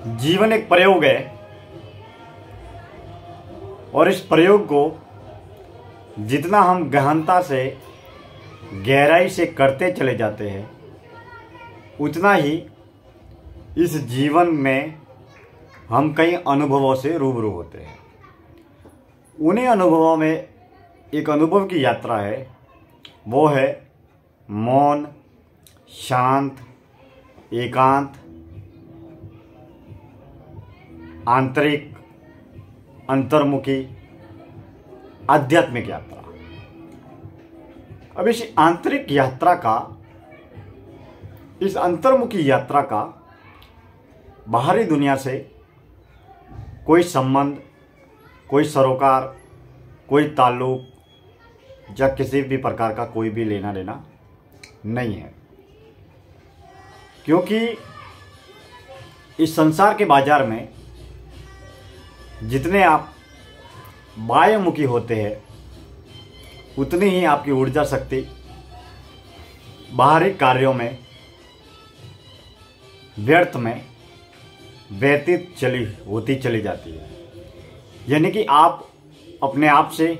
जीवन एक प्रयोग है और इस प्रयोग को जितना हम गहनता से गहराई से करते चले जाते हैं उतना ही इस जीवन में हम कई अनुभवों से रूबरू होते हैं। उन्हीं अनुभवों में एक अनुभव की यात्रा है, वो है मौन, शांत, एकांत, आंतरिक, अंतर्मुखी, आध्यात्मिक यात्रा। अब इस आंतरिक यात्रा का, इस अंतर्मुखी यात्रा का बाहरी दुनिया से कोई संबंध, कोई सरोकार, कोई ताल्लुक या किसी भी प्रकार का कोई भी लेना देना नहीं है, क्योंकि इस संसार के बाजार में जितने आप बाह्यमुखी होते हैं उतनी ही आपकी ऊर्जा शक्ति बाहरी कार्यों में व्यर्थ में व्यतीत होती चली जाती है। यानी कि आप अपने आप से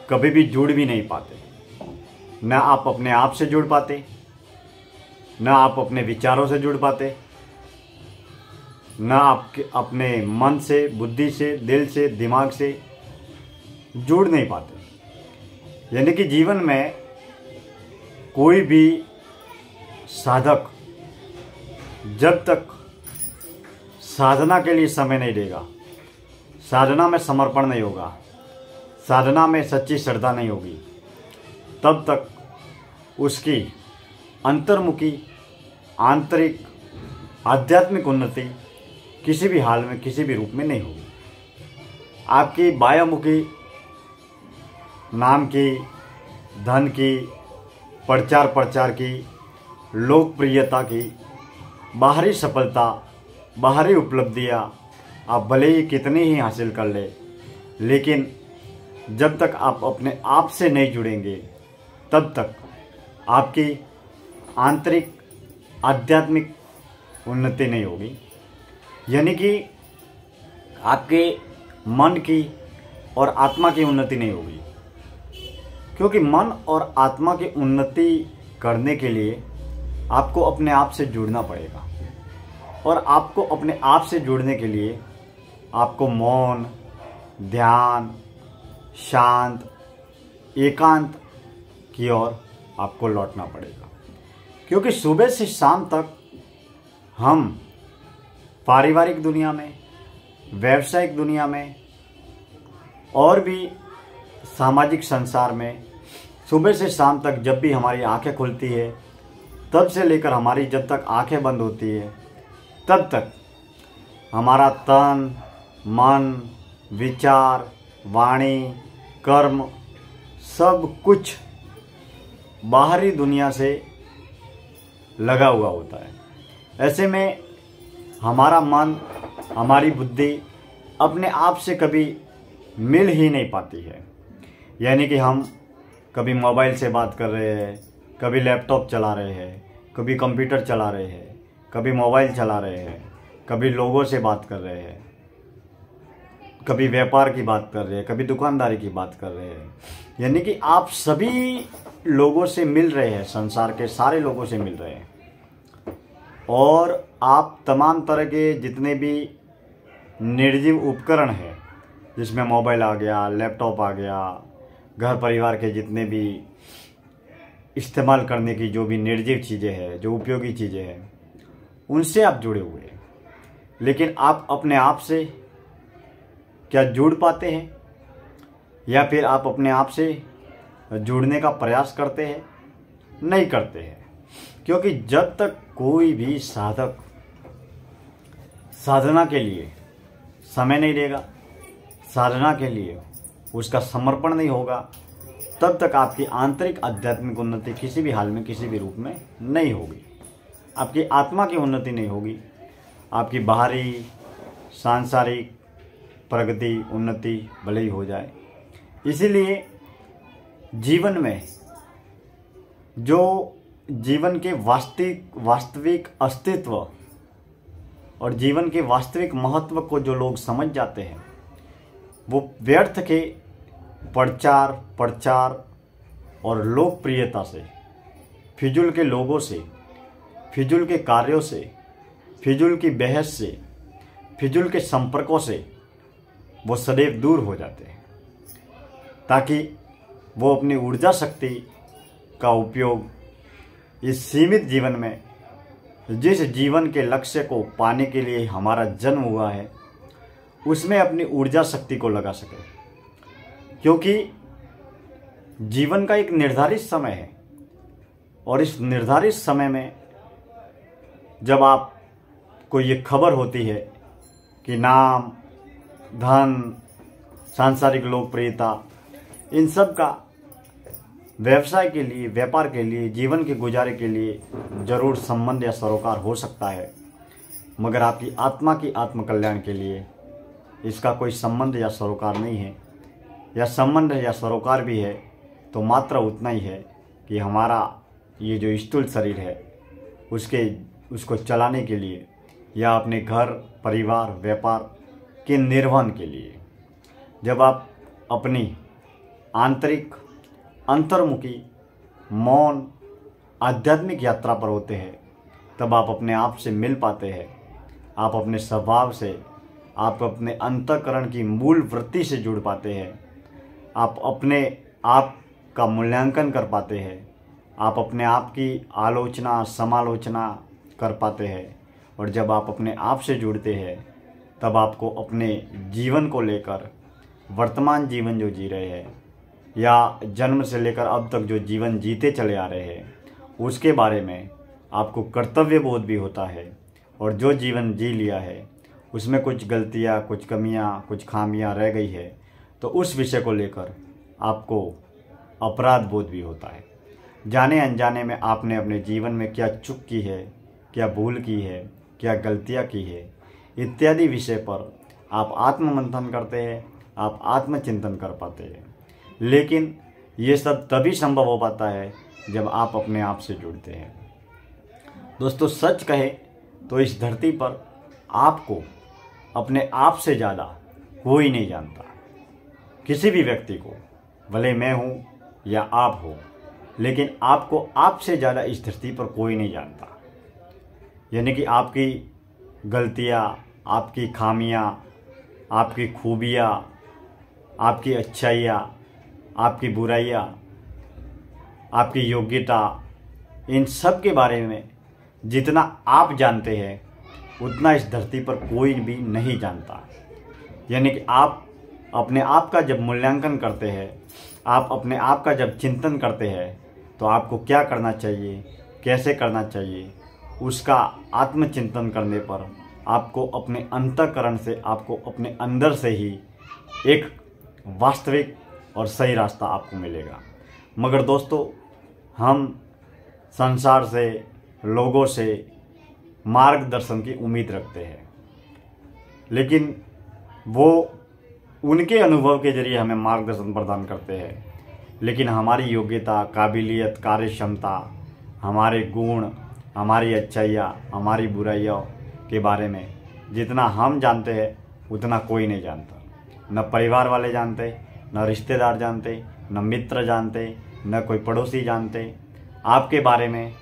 कभी भी जुड़ भी नहीं पाते, न आप अपने आप से जुड़ पाते, न आप अपने विचारों से जुड़ पाते, न आपके अपने मन से, बुद्धि से, दिल से, दिमाग से जुड़ नहीं पाते। यानी कि जीवन में कोई भी साधक जब तक साधना के लिए समय नहीं देगा, साधना में समर्पण नहीं होगा, साधना में सच्ची श्रद्धा नहीं होगी, तब तक उसकी अंतर्मुखी, आंतरिक, आध्यात्मिक उन्नति किसी भी हाल में, किसी भी रूप में नहीं होगी। आपकी बाह्यमुखी नाम की, धन की, प्रचार की, लोकप्रियता की, बाहरी सफलता, बाहरी उपलब्धियां आप भले ही कितनी ही हासिल कर ले, लेकिन जब तक आप अपने आप से नहीं जुड़ेंगे तब तक आपकी आंतरिक आध्यात्मिक उन्नति नहीं होगी। यानी कि आपके मन की और आत्मा की उन्नति नहीं होगी, क्योंकि मन और आत्मा की उन्नति करने के लिए आपको अपने आप से जुड़ना पड़ेगा, और आपको अपने आप से जुड़ने के लिए आपको मौन, ध्यान, शांत, एकांत की ओर आपको लौटना पड़ेगा। क्योंकि सुबह से शाम तक हम पारिवारिक दुनिया में, व्यावसायिक दुनिया में और भी सामाजिक संसार में सुबह से शाम तक जब भी हमारी आंखें खुलती है तब से लेकर हमारी जब तक आंखें बंद होती है तब तक हमारा तन, मन, विचार, वाणी, कर्म सब कुछ बाहरी दुनिया से लगा हुआ होता है। ऐसे में हमारा मन, हमारी बुद्धि अपने आप से कभी मिल ही नहीं पाती है। यानी कि हम कभी मोबाइल से बात कर रहे हैं, कभी लैपटॉप चला रहे हैं, कभी कंप्यूटर चला रहे हैं, कभी मोबाइल चला रहे हैं, कभी लोगों से बात कर रहे हैं, कभी व्यापार की बात कर रहे हैं, कभी दुकानदारी की बात कर रहे हैं। यानी कि आप सभी लोगों से मिल रहे हैं, संसार के सारे लोगों से मिल रहे हैं, और आप तमाम तरह के जितने भी निर्जीव उपकरण हैं, जिसमें मोबाइल आ गया, लैपटॉप आ गया, घर परिवार के जितने भी इस्तेमाल करने की जो भी निर्जीव चीज़ें हैं, जो उपयोगी चीज़ें हैं, उनसे आप जुड़े हुए हैं। लेकिन आप अपने आप से क्या जुड़ पाते हैं, या फिर आप अपने आप से जुड़ने का प्रयास करते हैं? नहीं करते हैं। क्योंकि जब तक कोई भी साधक साधना के लिए समय नहीं देगा, साधना के लिए उसका समर्पण नहीं होगा, तब तक आपकी आंतरिक आध्यात्मिक उन्नति किसी भी हाल में, किसी भी रूप में नहीं होगी। आपकी आत्मा की उन्नति नहीं होगी, आपकी बाहरी सांसारिक प्रगति, उन्नति भले ही हो जाए। इसीलिए जीवन में जो जीवन के वास्तविक अस्तित्व और जीवन के वास्तविक महत्व को जो लोग समझ जाते हैं, वो व्यर्थ के प्रचार और लोकप्रियता से, फिजूल के लोगों से, फिजूल के कार्यों से, फिजूल की बहस से, फिजूल के संपर्कों से वो सदैव दूर हो जाते हैं, ताकि वो अपनी ऊर्जा शक्ति का उपयोग इस सीमित जीवन में, जिस जीवन के लक्ष्य को पाने के लिए हमारा जन्म हुआ है, उसमें अपनी ऊर्जा शक्ति को लगा सके। क्योंकि जीवन का एक निर्धारित समय है और इस निर्धारित समय में जब आपको ये खबर होती है कि नाम, धन, सांसारिक लोकप्रियता, इन सब का व्यवसाय के लिए, व्यापार के लिए, जीवन के गुजारे के लिए जरूर संबंध या सरोकार हो सकता है, मगर आपकी आत्मा की आत्मकल्याण के लिए इसका कोई संबंध या सरोकार नहीं है। या संबंध या सरोकार भी है तो मात्र उतना ही है कि हमारा ये जो स्थूल शरीर है उसको चलाने के लिए या अपने घर, परिवार, व्यापार के निर्वहन के लिए। जब आप अपनी आंतरिक, अंतर्मुखी, मौन, आध्यात्मिक यात्रा पर होते हैं, तब आप अपने आप से मिल पाते हैं। आप अपने स्वभाव से, आप अपने अंतःकरण की मूल वृत्ति से जुड़ पाते हैं। आप अपने आप का मूल्यांकन कर पाते हैं। आप अपने आप की आलोचना, समालोचना कर पाते हैं। और जब आप अपने आप से जुड़ते हैं, तब आपको अपने जीवन को लेकर, वर्तमान जीवन जो जी रहे हैं या जन्म से लेकर अब तक जो जीवन जीते चले आ रहे हैं, उसके बारे में आपको कर्तव्य बोध भी होता है। और जो जीवन जी लिया है उसमें कुछ गलतियाँ, कुछ कमियाँ, कुछ खामियाँ रह गई है, तो उस विषय को लेकर आपको अपराध बोध भी होता है। जाने अनजाने में आपने अपने जीवन में क्या चूक की है, क्या भूल की है, क्या गलतियाँ की है, इत्यादि विषय पर आप आत्ममंथन करते हैं, आप आत्मचिंतन कर पाते हैं। लेकिन ये सब तभी संभव हो पाता है जब आप अपने आप से जुड़ते हैं। दोस्तों, सच कहे तो इस धरती पर आपको अपने आप से ज़्यादा कोई नहीं जानता। किसी भी व्यक्ति को, भले मैं हूँ या आप हो, लेकिन आपको आपसे ज़्यादा इस धरती पर कोई नहीं जानता। यानी कि आपकी गलतियाँ, आपकी खामियाँ, आपकी खूबियाँ, आपकी अच्छाइयाँ, आपकी बुराइयाँ, आपकी योग्यता, इन सब के बारे में जितना आप जानते हैं उतना इस धरती पर कोई भी नहीं जानता। यानी कि आप अपने आप का जब मूल्यांकन करते हैं, आप अपने आप का जब चिंतन करते हैं, तो आपको क्या करना चाहिए, कैसे करना चाहिए, उसका आत्मचिंतन करने पर आपको अपने अंतःकरण से, आपको अपने अंदर से ही एक वास्तविक और सही रास्ता आपको मिलेगा। मगर दोस्तों, हम संसार से, लोगों से मार्गदर्शन की उम्मीद रखते हैं, लेकिन वो उनके अनुभव के जरिए हमें मार्गदर्शन प्रदान करते हैं। लेकिन हमारी योग्यता, काबिलियत, कार्यक्षमता, हमारे गुण, हमारी अच्छाइयाँ, हमारी बुराइयों के बारे में जितना हम जानते हैं उतना कोई नहीं जानता। न परिवार वाले जानते, न रिश्तेदार जानते, न मित्र जानते, न कोई पड़ोसी जानते। आपके बारे में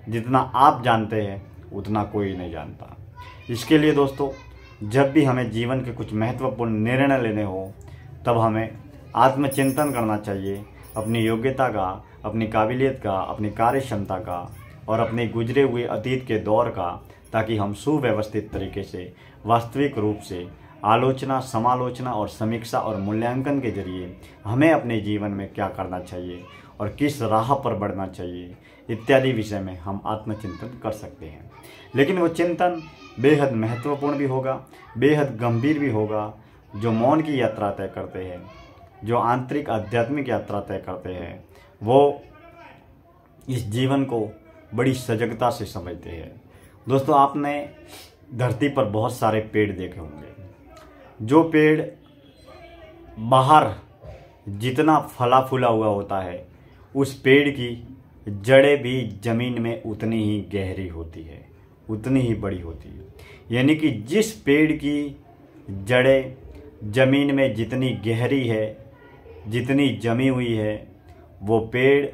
जितना आप जानते हैं उतना कोई नहीं जानता। इसके लिए दोस्तों, जब भी हमें जीवन के कुछ महत्वपूर्ण निर्णय लेने हो, तब हमें आत्मचिंतन करना चाहिए, अपनी योग्यता का, अपनी काबिलियत का, अपनी कार्यक्षमता का और अपने गुजरे हुए अतीत के दौर का, ताकि हम सुव्यवस्थित तरीके से, वास्तविक रूप से आलोचना, समालोचना और समीक्षा और मूल्यांकन के जरिए हमें अपने जीवन में क्या करना चाहिए और किस राह पर बढ़ना चाहिए इत्यादि विषय में हम आत्मचिंतन कर सकते हैं। लेकिन वो चिंतन बेहद महत्वपूर्ण भी होगा, बेहद गंभीर भी होगा। जो मौन की यात्रा तय करते हैं, जो आंतरिक आध्यात्मिक यात्रा तय करते हैं, वो इस जीवन को बड़ी सजगता से समझते हैं। दोस्तों, आपने धरती पर बहुत सारे पेड़ देखे होंगे। जो पेड़ बाहर जितना फला फूला हुआ होता है, उस पेड़ की जड़ें भी जमीन में उतनी ही गहरी होती है। उतनी ही बड़ी होती है। यानी कि जिस पेड़ की जड़ें जमीन में जितनी गहरी है, जितनी जमी हुई है, वो पेड़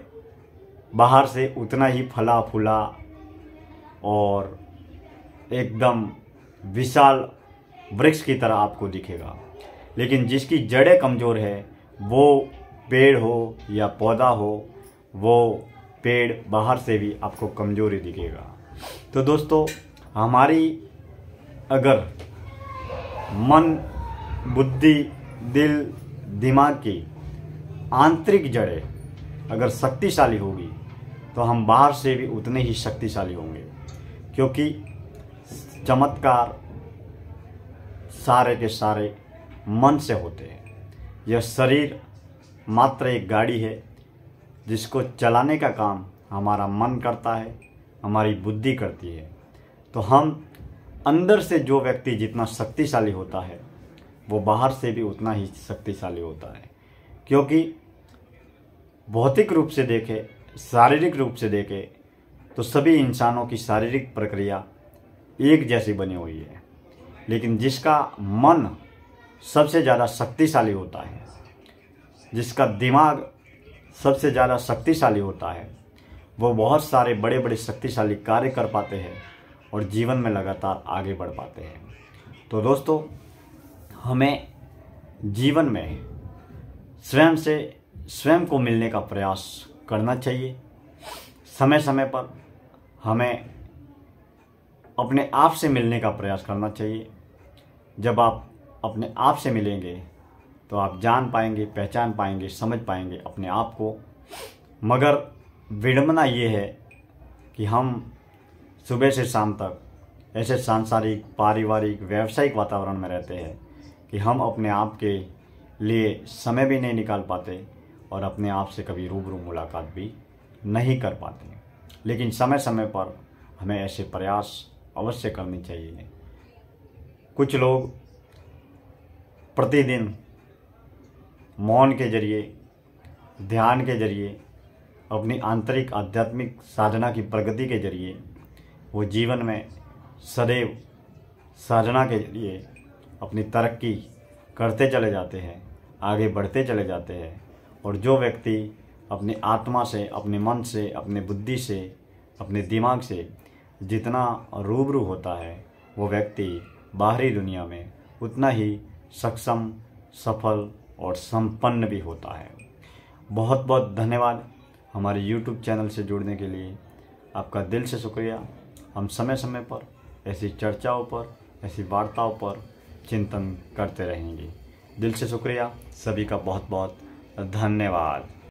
बाहर से उतना ही फला फूला और एकदम विशाल वृक्ष की तरह आपको दिखेगा। लेकिन जिसकी जड़ें कमज़ोर है, वो पेड़ हो या पौधा हो, वो पेड़ बाहर से भी आपको कमज़ोरी दिखेगा। तो दोस्तों, हमारी अगर मन, बुद्धि, दिल, दिमाग की आंतरिक जड़ें अगर शक्तिशाली होगी तो हम बाहर से भी उतने ही शक्तिशाली होंगे। क्योंकि चमत्कार सारे के सारे मन से होते हैं। यह शरीर मात्र एक गाड़ी है जिसको चलाने का काम हमारा मन करता है, हमारी बुद्धि करती है। तो हम अंदर से जो व्यक्ति जितना शक्तिशाली होता है, वो बाहर से भी उतना ही शक्तिशाली होता है। क्योंकि भौतिक रूप से देखें, शारीरिक रूप से देखें तो सभी इंसानों की शारीरिक प्रक्रिया एक जैसी बनी हुई है। लेकिन जिसका मन सबसे ज़्यादा शक्तिशाली होता है, जिसका दिमाग सबसे ज़्यादा शक्तिशाली होता है, वो बहुत सारे बड़े बड़े शक्तिशाली कार्य कर पाते हैं और जीवन में लगातार आगे बढ़ पाते हैं। तो दोस्तों, हमें जीवन में स्वयं से स्वयं को मिलने का प्रयास करना चाहिए। समय समय पर हमें अपने आप से मिलने का प्रयास करना चाहिए। जब आप अपने आप से मिलेंगे तो आप जान पाएंगे, पहचान पाएंगे, समझ पाएंगे अपने आप को। मगर विडंबना ये है कि हम सुबह से शाम तक ऐसे सांसारिक, पारिवारिक, व्यावसायिक वातावरण में रहते हैं कि हम अपने आप के लिए समय भी नहीं निकाल पाते और अपने आप से कभी रूबरू मुलाकात भी नहीं कर पाते। लेकिन समय समय पर हमें ऐसे प्रयास अवश्य करनी चाहिए। कुछ लोग प्रतिदिन मौन के जरिए, ध्यान के जरिए, अपनी आंतरिक आध्यात्मिक साधना की प्रगति के जरिए वो जीवन में सदैव साधना के जरिए अपनी तरक्की करते चले जाते हैं, आगे बढ़ते चले जाते हैं। और जो व्यक्ति अपनी आत्मा से, अपने मन से, अपने बुद्धि से, अपने दिमाग से जितना रूबरू होता है, वो व्यक्ति बाहरी दुनिया में उतना ही सक्षम, सफल और संपन्न भी होता है। बहुत बहुत धन्यवाद हमारे YouTube चैनल से जुड़ने के लिए। आपका दिल से शुक्रिया। हम समय समय पर ऐसी चर्चाओं पर, ऐसी वार्ताओं पर चिंतन करते रहेंगे। दिल से शुक्रिया। सभी का बहुत बहुत धन्यवाद।